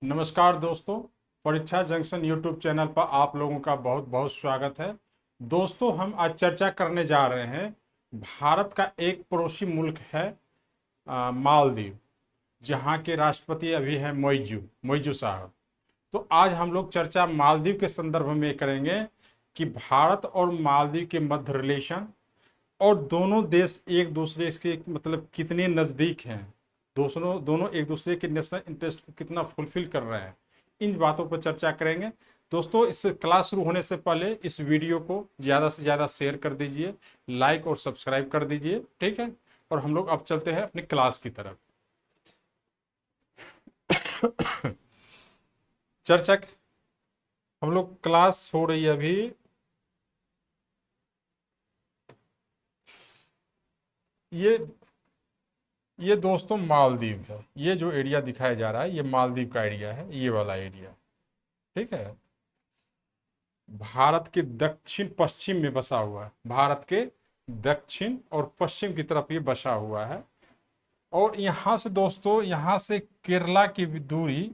नमस्कार दोस्तों। परीक्षा जंक्शन यूट्यूब चैनल पर आप लोगों का बहुत बहुत स्वागत है। दोस्तों, हम आज चर्चा करने जा रहे हैं भारत का एक पड़ोसी मुल्क है मालदीव, जहाँ के राष्ट्रपति अभी हैं मोइजू साहब। तो आज हम लोग चर्चा मालदीव के संदर्भ में करेंगे कि भारत और मालदीव के मध्य रिलेशन और दोनों देश एक दूसरे के मतलब कितने नज़दीक हैं, दोनों दोनों एक दूसरे के नेशनल इंटरेस्ट को कितना फुलफिल कर रहे हैं, इन बातों पर चर्चा करेंगे। दोस्तों, इस क्लास शुरू होने से पहले इस वीडियो को ज़्यादा से ज़्यादा शेयर कर दीजिए, लाइक और सब्सक्राइब कर दीजिए, ठीक है। और हम लोग अब चलते हैं अपनी क्लास की तरफ। चर्चा हम लोग क्लास हो रही है अभी। ये ये दोस्तों मालदीव है। ये जो एरिया दिखाया जा रहा है ये मालदीव का एरिया है, ये वाला एरिया, ठीक है। भारत के दक्षिण पश्चिम में बसा हुआ है, भारत के दक्षिण और पश्चिम की तरफ ये बसा हुआ है। और यहां से दोस्तों, यहां से केरला की दूरी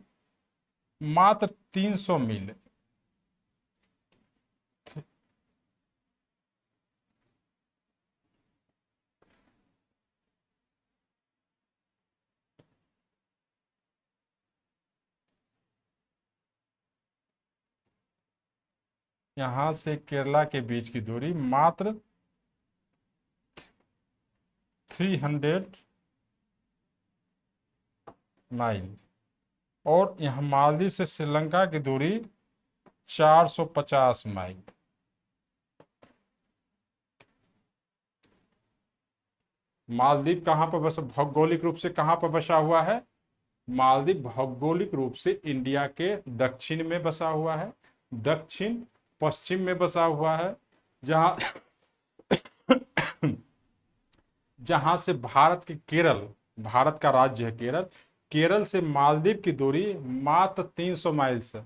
मात्र 300 मील। यहां से केरला के बीच की दूरी मात्र 300 माइल। और यहाँ मालदीव से श्रीलंका की दूरी 450 माइल। मालदीव कहाँ पर बस भौगोलिक रूप से कहाँ पर बसा हुआ है? मालदीव भौगोलिक रूप से इंडिया के दक्षिण में बसा हुआ है, दक्षिण पश्चिम में बसा हुआ है, जहाँ जहाँ से भारत के केरल, भारत का राज्य है केरल, केरल से मालदीव की दूरी मात्र 300 माइल से।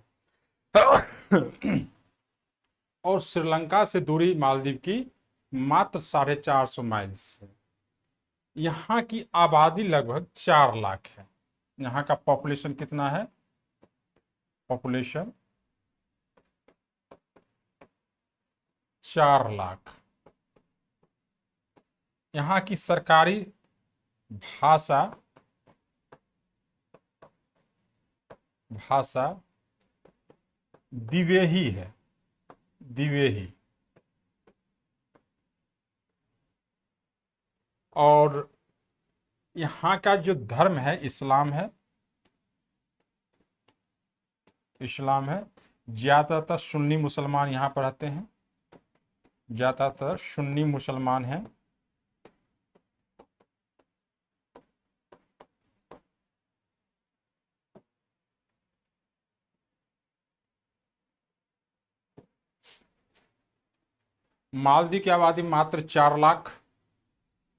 और श्रीलंका से दूरी मालदीव की मात्र 450 माइल से। यहाँ की आबादी लगभग 4 लाख है। यहाँ का पॉपुलेशन कितना है? पॉपुलेशन 4 लाख। यहाँ की सरकारी भाषा भाषा दिवेही है, दिवेही। और यहाँ का जो धर्म है इस्लाम है, इस्लाम है। ज़्यादातर सुन्नी मुसलमान यहाँ पर रहते हैं, ज़्यादातर सुन्नी मुसलमान हैं। मालदीव की आबादी मात्र 4 लाख।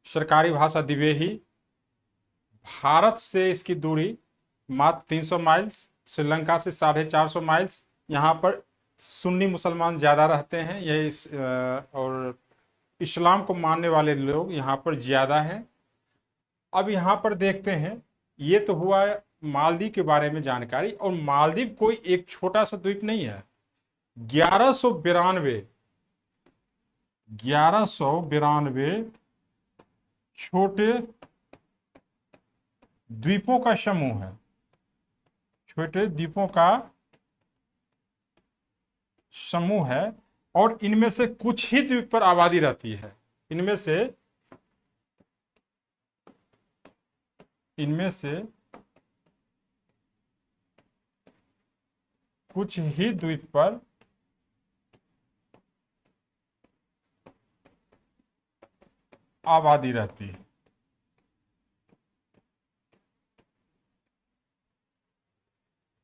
सरकारी भाषा दिवेही। भारत से इसकी दूरी मात्र 300 माइल्स, श्रीलंका से 450 माइल्स। यहाँ पर सुन्नी मुसलमान ज़्यादा रहते हैं, और इस्लाम को मानने वाले लोग यहाँ पर ज़्यादा हैं। अब यहाँ पर देखते हैं, ये तो हुआ मालदीव के बारे में जानकारी। और मालदीव कोई एक छोटा सा द्वीप नहीं है। 1192 1192 छोटे द्वीपों का समूह है, छोटे द्वीपों का समूह है। और इनमें से कुछ ही द्वीप पर आबादी रहती है। इनमें से इनमें से कुछ ही द्वीप पर आबादी रहती है।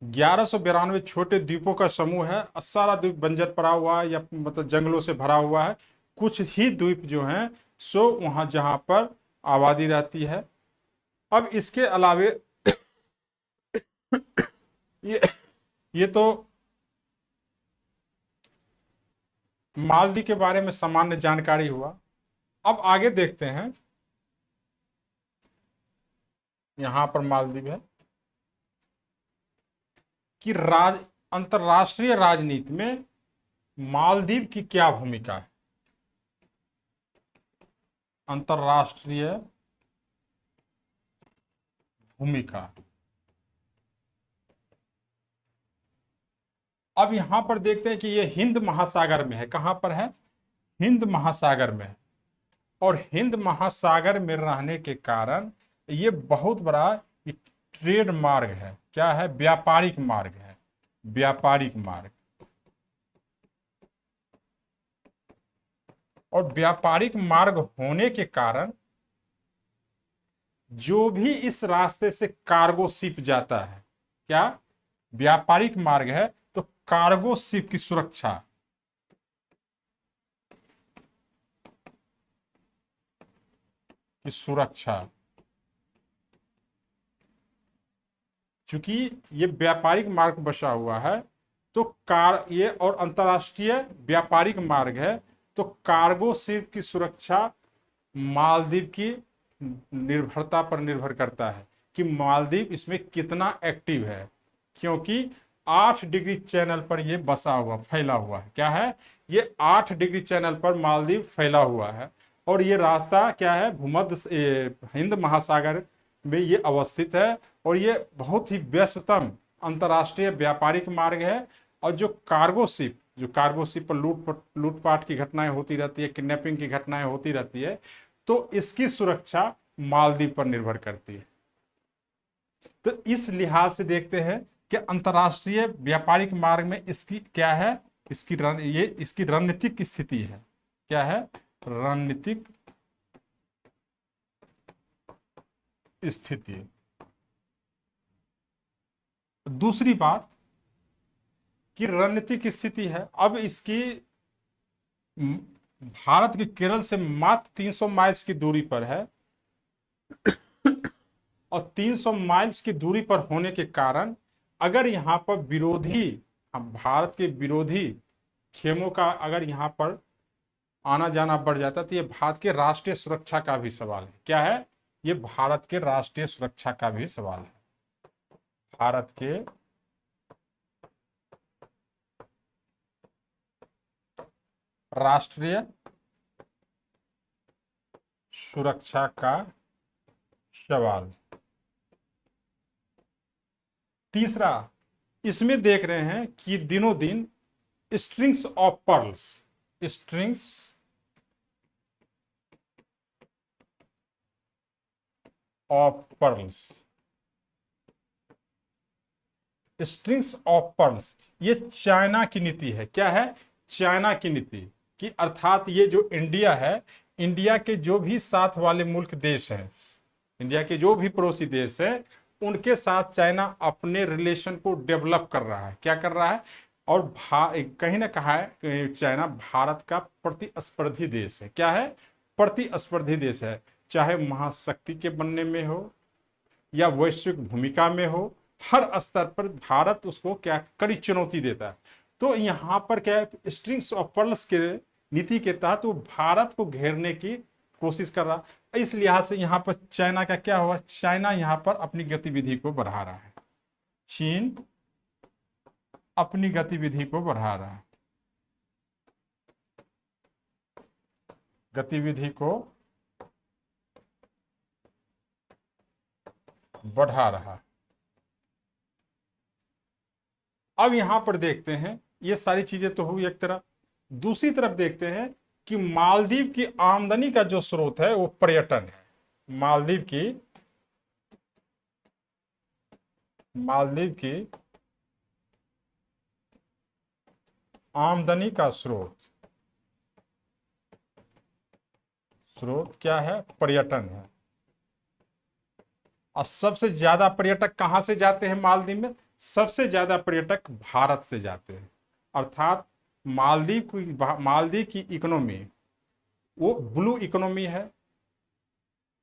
1192 छोटे द्वीपों का समूह है। सारा द्वीप बंजर पड़ा हुआ है या मतलब जंगलों से भरा हुआ है। कुछ ही द्वीप जो हैं सो वहां जहां पर आबादी रहती है। अब इसके अलावे ये ये तो मालदीव के बारे में सामान्य जानकारी हुआ। अब आगे देखते हैं। यहां पर मालदीव है, कि अंतरराष्ट्रीय राजनीति में मालदीव की क्या भूमिका है। अंतरराष्ट्रीय भूमिका। अब यहां पर देखते हैं कि ये हिंद महासागर में है। कहां पर है? हिंद महासागर में है। और हिंद महासागर में रहने के कारण ये बहुत बड़ा ट्रेड मार्ग है। क्या है? व्यापारिक मार्ग है। व्यापारिक मार्ग। और व्यापारिक मार्ग होने के कारण जो भी इस रास्ते से कार्गो शिप जाता है, क्या व्यापारिक मार्ग है, तो कार्गो शिप की सुरक्षा, चूंकि ये व्यापारिक मार्ग बसा हुआ है तो ये और अंतरराष्ट्रीय व्यापारिक मार्ग है, तो कार्गो शिप की सुरक्षा मालदीव की निर्भरता पर निर्भर करता है कि मालदीव इसमें कितना एक्टिव है। क्योंकि 8 डिग्री चैनल पर यह बसा हुआ, फैला हुआ है। क्या है? ये 8 डिग्री चैनल पर मालदीव फैला हुआ है। और ये रास्ता क्या है? भूमध्य हिंद महासागर में ये अवस्थित है। और ये बहुत ही व्यस्ततम अंतरराष्ट्रीय व्यापारिक मार्ग है। और जो कार्गो शिप पर लूटपाट की घटनाएं होती रहती है, किडनैपिंग की घटनाएं होती रहती है, तो इसकी सुरक्षा मालदीव पर निर्भर करती है। तो इस लिहाज से देखते हैं कि अंतरराष्ट्रीय व्यापारिक मार्ग में इसकी क्या है? इसकी रणनीतिक स्थिति है। क्या है? रणनीतिक स्थिति। दूसरी बात कि रणनीतिक स्थिति है। अब इसकी भारत के केरल से मात्र 300 माइल्स की दूरी पर है। और 300 माइल्स की दूरी पर होने के कारण अगर यहां पर भारत के विरोधी खेमों का अगर यहां पर आना जाना बढ़ जाता तो ये भारत के राष्ट्रीय सुरक्षा का भी सवाल है। क्या है? ये भारत के राष्ट्रीय सुरक्षा का भी सवाल है। भारत के राष्ट्रीय सुरक्षा का सवाल। तीसरा, इसमें देख रहे हैं कि दिनों दिन strings of pearls, strings of pearls ये चाइना की नीति है। क्या है? चाइना की नीति कि अर्थात ये जो इंडिया है, इंडिया के जो भी साथ वाले मुल्क देश हैं, इंडिया के जो भी पड़ोसी देश है, उनके साथ चाइना अपने रिलेशन को डेवलप कर रहा है। क्या कर रहा है? और कहीं ना कहा है कि चाइना भारत का प्रतिस्पर्धी देश है। क्या है? प्रतिस्पर्धी देश है। चाहे महाशक्ति के बनने में हो या वैश्विक भूमिका में हो, हर स्तर पर भारत उसको क्या कड़ी चुनौती देता है। तो यहां पर क्या है? स्ट्रिंग्स ऑफ पर्ल्स के नीति के तहत वो भारत को घेरने की कोशिश कर रहा। इस लिहाज से यहां पर चाइना का क्या हुआ? चाइना यहां पर अपनी गतिविधि को बढ़ा रहा है। चीन अपनी गतिविधि को बढ़ा रहा है, गतिविधि को बढ़ा रहा। अब यहां पर देखते हैं, ये सारी चीजें तो हुई एक तरफ। दूसरी तरफ देखते हैं कि मालदीव की आमदनी का जो स्रोत है वो पर्यटन है। मालदीव की आमदनी का स्रोत क्या है? पर्यटन है। और सबसे ज्यादा पर्यटक कहां से जाते हैं मालदीव में? सबसे ज्यादा पर्यटक भारत से जाते हैं। अर्थात मालदीव की इकोनॉमी वो ब्लू इकोनॉमी है।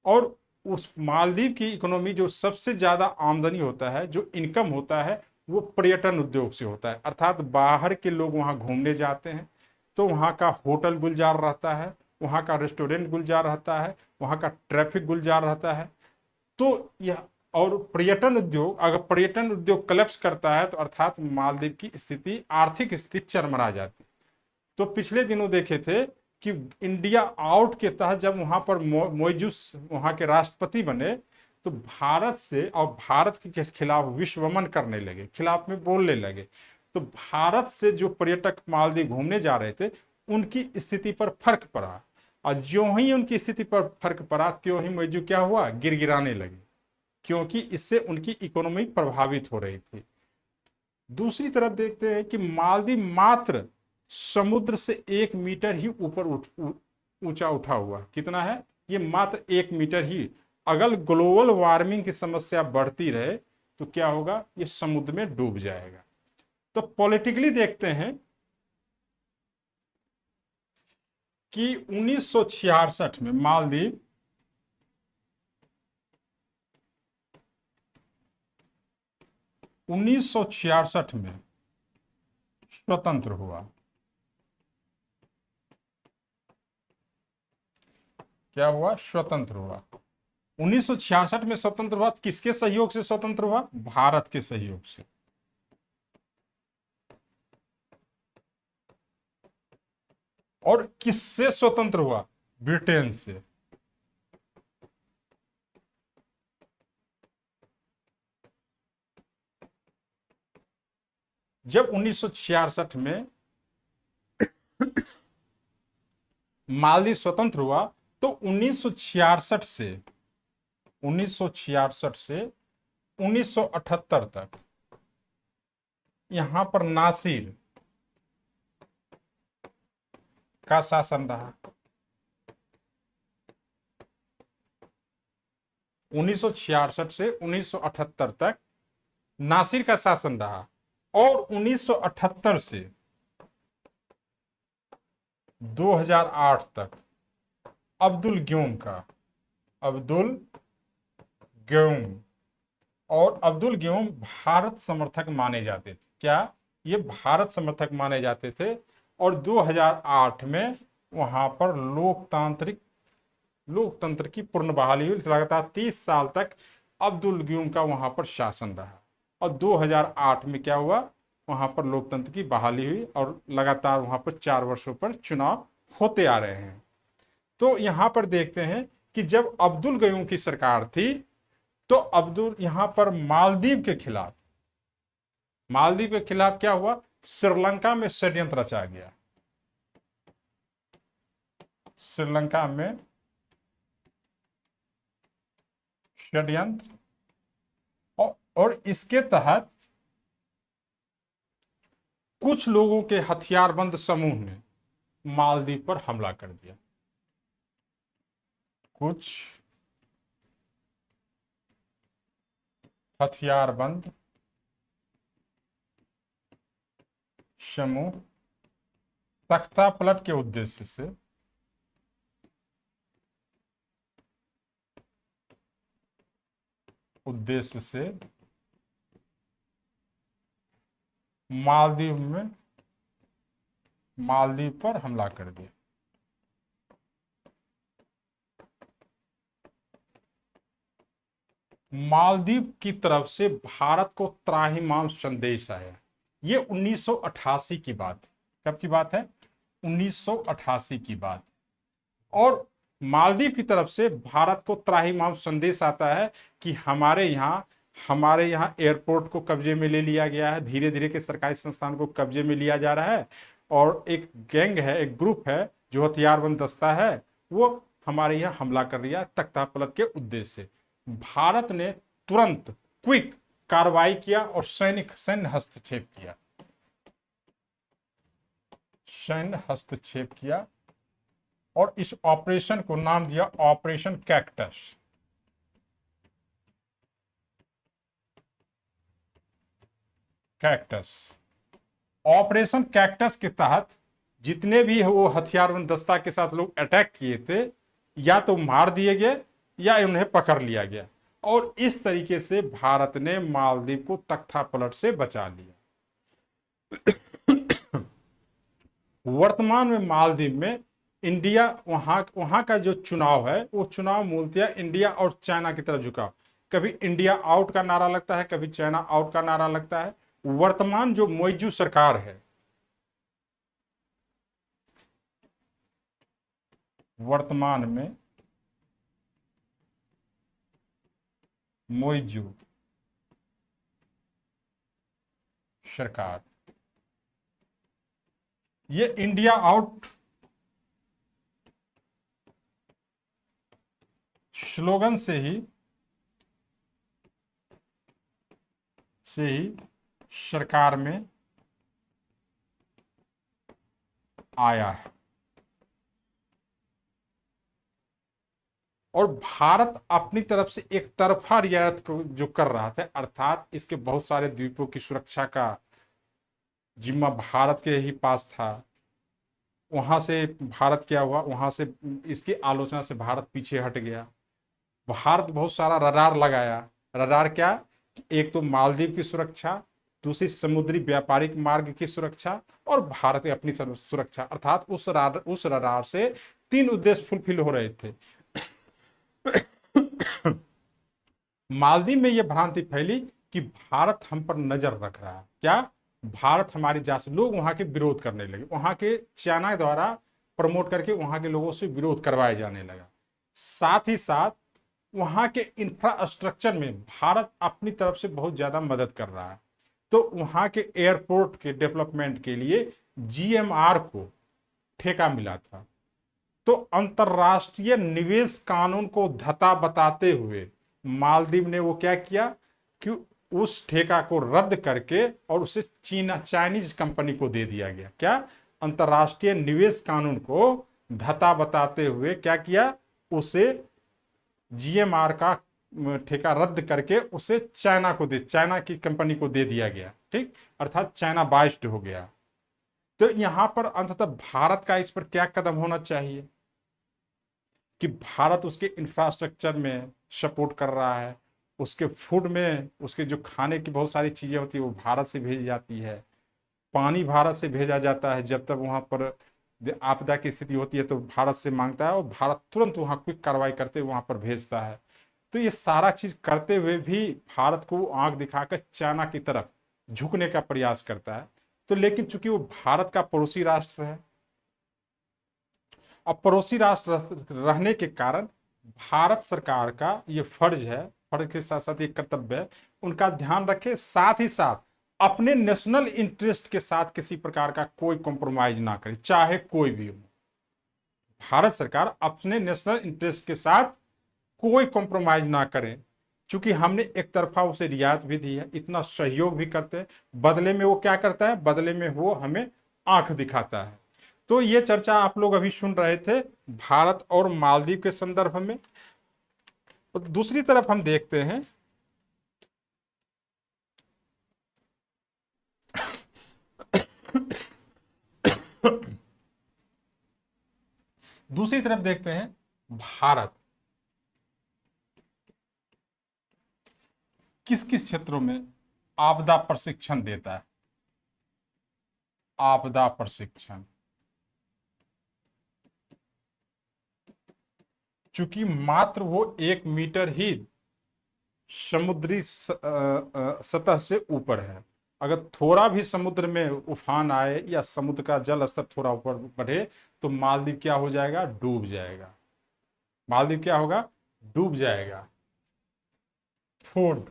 और उस मालदीव की इकोनॉमी जो सबसे ज्यादा आमदनी होता है, जो इनकम होता है, वो पर्यटन उद्योग से होता है। अर्थात बाहर के लोग वहां घूमने जाते हैं तो वहां का होटल गुलजार रहता है, वहां का रेस्टोरेंट गुलजार रहता है, वहां का ट्रैफिक गुलजार रहता है। तो यह और पर्यटन उद्योग, अगर पर्यटन उद्योग कलेप्स करता है तो अर्थात मालदीव की स्थिति, आर्थिक स्थिति चरमरा जाती है। तो पिछले दिनों देखे थे कि इंडिया आउट के तहत जब वहां पर मोइजुस वहां के राष्ट्रपति बने तो भारत से और भारत के खिलाफ विश्वमन करने लगे, खिलाफ में बोलने लगे। तो भारत से जो पर्यटक मालदीव घूमने जा रहे थे उनकी स्थिति पर फर्क पड़ा, और ज्यों ही उनकी स्थिति पर फर्क पड़ा त्यों ही मोइजू क्या हुआ, गिड़गिड़ाने लगे, क्योंकि इससे उनकी इकोनॉमी प्रभावित हो रही थी। दूसरी तरफ देखते हैं कि मालदीव मात्र समुद्र से 1 मीटर ही ऊपर ऊंचा उठा हुआ, कितना है ये, मात्र 1 मीटर ही। अगर ग्लोबल वार्मिंग की समस्या बढ़ती रहे तो क्या होगा, ये समुद्र में डूब जाएगा। तो पॉलिटिकली देखते हैं कि 1966 में मालदीव 1966 में स्वतंत्र हुआ। क्या हुआ, स्वतंत्र हुआ। 1966 में स्वतंत्र हुआ, किसके सहयोग से स्वतंत्र हुआ, भारत के सहयोग से। और किससे स्वतंत्र हुआ, ब्रिटेन से। जब 1966 में मालदीव स्वतंत्र हुआ तो 1966 से 1978 तक यहां पर नासिर का शासन रहा। 1966 से 1978 तक नासिर का शासन रहा, और 1978 से 2008 तक अब्दुल ग्यूम का, अब्दुल ग्यूम। और अब्दुल ग्यूम भारत समर्थक माने जाते थे। क्या ये भारत समर्थक माने जाते थे। और 2008 में वहां पर लोकतंत्र की पूर्ण बहाली हुई। लगातार 30 साल तक अब्दुल ग्यूम का वहां पर शासन रहा, और 2008 में क्या हुआ, वहां पर लोकतंत्र की बहाली हुई, और लगातार वहां पर 4 वर्षों पर चुनाव होते आ रहे हैं। तो यहां पर देखते हैं कि जब अब्दुल गयूम की सरकार थी तो यहां पर मालदीव के खिलाफ क्या हुआ, श्रीलंका में षड्यंत्र रचा गया। श्रीलंका में षड्यंत्र, और इसके तहत कुछ लोगों के हथियारबंद समूह ने मालदीव पर हमला कर दिया। कुछ हथियारबंद समूह तख्तापलट के उद्देश्य से मालदीव पर हमला कर दिया। मालदीव की तरफ से भारत को त्राहिमाम संदेश आया। ये 1988 की बात, कब की बात है, 1988 की बात। और मालदीव की तरफ से भारत को त्राहिमाम संदेश आता है कि हमारे यहाँ एयरपोर्ट को कब्जे में ले लिया गया है, धीरे धीरे के सरकारी संस्थान को कब्जे में लिया जा रहा है, और एक गैंग है, एक ग्रुप है जो हथियारबंद दस्ता है, वो हमारे यहाँ हमला कर रहा है तख्तापलट के उद्देश्य से। भारत ने तुरंत क्विक कार्रवाई किया और सैन्य हस्तक्षेप किया, और इस ऑपरेशन को नाम दिया ऑपरेशन कैक्टस। ऑपरेशन कैक्टस के तहत जितने भी वो हथियारबंद दस्ता के साथ लोग अटैक किए थे, या तो मार दिए गए या उन्हें पकड़ लिया गया, और इस तरीके से भारत ने मालदीव को तख्तापलट से बचा लिया। वर्तमान में मालदीव में इंडिया, वहां का जो चुनाव है वो चुनाव मूलतः इंडिया और चाइना की तरफ झुका। कभी इंडिया आउट का नारा लगता है, कभी चाइना आउट का नारा लगता है। वर्तमान जो मौजूद सरकार है, वर्तमान में मौजूद सरकार, ये इंडिया आउट स्लोगन से ही सरकार में आया है। और भारत अपनी तरफ से एक तरफा रियायत को जो कर रहा था, अर्थात इसके बहुत सारे द्वीपों की सुरक्षा का जिम्मा भारत के ही पास था। वहां से भारत क्या हुआ, वहां से इसकी आलोचना से भारत पीछे हट गया। भारत बहुत सारा रडार लगाया। रडार क्या? एक तो मालदीव की सुरक्षा, दूसरी समुद्री व्यापारिक मार्ग की सुरक्षा, और भारत की अपनी सुरक्षा। अर्थात उस रडार से 3 उद्देश्य फुलफिल हो रहे थे। मालदीव में यह भ्रांति फैली कि भारत हम पर नजर रख रहा है। क्या? भारत हमारी जासूस, लोग वहां के विरोध करने लगे, वहां के चाइना द्वारा प्रमोट करके वहां के लोगों से विरोध करवाया जाने लगा। साथ ही साथ वहां के इंफ्रास्ट्रक्चर में भारत अपनी तरफ से बहुत ज्यादा मदद कर रहा है। तो वहां के एयरपोर्ट के डेवलपमेंट के लिए जीएमआर को ठेका मिला था। तो अंतरराष्ट्रीय निवेश कानून को धता बताते हुए मालदीव ने वो क्या किया कि उस ठेका को रद्द करके और उसे चाइनीज कंपनी को दे दिया गया। क्या? अंतरराष्ट्रीय निवेश कानून को धता बताते हुए क्या किया, उसे जीएमआर का ठेका रद्द करके उसे चाइना की कंपनी को दे दिया गया। ठीक, अर्थात चाइना बाइस्ड हो गया। तो यहां पर अंततः भारत का इस पर क्या कदम होना चाहिए कि भारत उसके इंफ्रास्ट्रक्चर में सपोर्ट कर रहा है, उसके फूड में, उसके जो खाने की बहुत सारी चीजें होती है वो भारत से भेजी जाती है, पानी भारत से भेजा जाता है। जब तक वहां पर आपदा की स्थिति होती है तो भारत से मांगता है और भारत तुरंत वहां क्विक कार्रवाई करते हुए वहां पर भेजता है। तो ये सारा चीज करते हुए भी भारत को आंख दिखाकर चाइना की तरफ झुकने का प्रयास करता है। तो लेकिन चूंकि वो भारत का पड़ोसी राष्ट्र है, अब पड़ोसी राष्ट्र रहने के कारण भारत सरकार का ये फर्ज है, फर्ज के साथ साथ ये कर्तव्य है, उनका ध्यान रखे, साथ ही साथ अपने नेशनल इंटरेस्ट के साथ किसी प्रकार का कोई कॉम्प्रोमाइज ना करे, चाहे कोई भी हो। भारत सरकार अपने नेशनल इंटरेस्ट के साथ कोई कॉम्प्रोमाइज ना करे। चूंकि हमने एक तरफा उसे रियायत भी दी है, इतना सहयोग भी करते हैं, बदले में वो क्या करता है, बदले में वो हमें आंख दिखाता है। तो ये चर्चा आप लोग अभी सुन रहे थे भारत और मालदीव के संदर्भ में। तो दूसरी तरफ हम देखते हैं दूसरी तरफ देखते हैं भारत किस किस क्षेत्रों में आपदा प्रशिक्षण देता है। आपदा प्रशिक्षण, चूंकि मात्र वो 1 मीटर ही समुद्री सतह से ऊपर है, अगर थोड़ा भी समुद्र में उफान आए या समुद्र का जल स्तर थोड़ा ऊपर बढ़े तो मालदीव क्या हो जाएगा, डूब जाएगा। मालदीव क्या होगा, डूब जाएगा। फूड,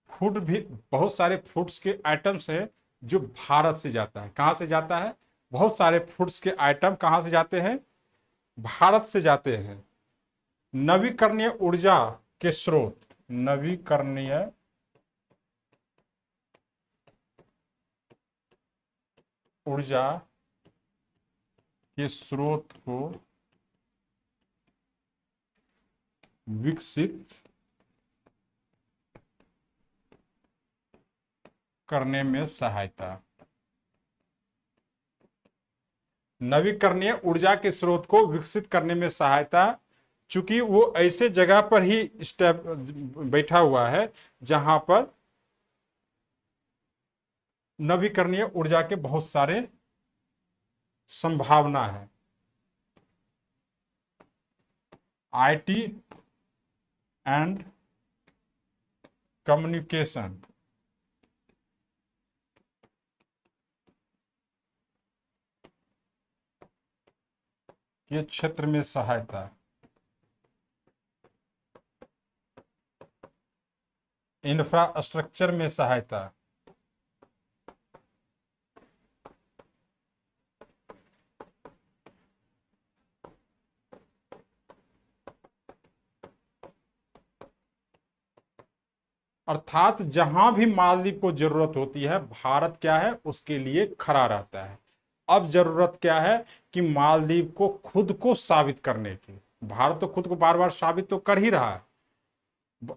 फूड भी बहुत सारे फूड्स के आइटम्स हैं जो भारत से जाता है। कहां से जाता है? बहुत सारे फूड्स के आइटम कहां से जाते हैं, भारत से जाते हैं। नवीकरणीय ऊर्जा के स्रोत, नवीकरणीय ऊर्जा के स्रोत को विकसित करने में सहायता, नवीकरणीय ऊर्जा के स्रोत को विकसित करने में सहायता, चूंकि वो ऐसे जगह पर ही स्टेप बैठा हुआ है जहां पर नवीकरणीय ऊर्जा के बहुत सारे संभावना है। आईटी एंड कम्युनिकेशन के क्षेत्र में सहायता, इंफ्रास्ट्रक्चर में सहायता, अर्थात जहां भी मालदीव को जरूरत होती है भारत क्या है उसके लिए खड़ा रहता है। अब जरूरत क्या है कि मालदीव को खुद को साबित करने की, भारत तो खुद को बार बार साबित तो कर ही रहा है,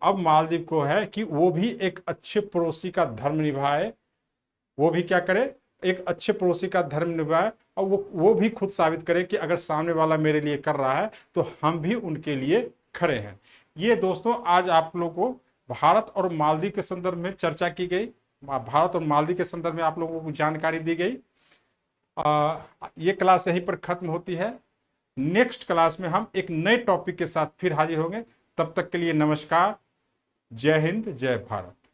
अब मालदीव को है कि वो भी एक अच्छे पड़ोसी का धर्म निभाए, वो भी क्या करे, एक अच्छे पड़ोसी का धर्म निभाए, और वो भी खुद साबित करे कि अगर सामने वाला मेरे लिए कर रहा है तो हम भी उनके लिए खड़े हैं। ये दोस्तों आज आप लोगों को भारत और मालदीव के संदर्भ में चर्चा की गई, भारत और मालदीव के संदर्भ में आप लोगों को जानकारी दी गई। ये क्लास यहीं पर खत्म होती है। नेक्स्ट क्लास में हम एक नए टॉपिक के साथ फिर हाजिर होंगे। तब तक के लिए नमस्कार, जय हिंद, जय भारत।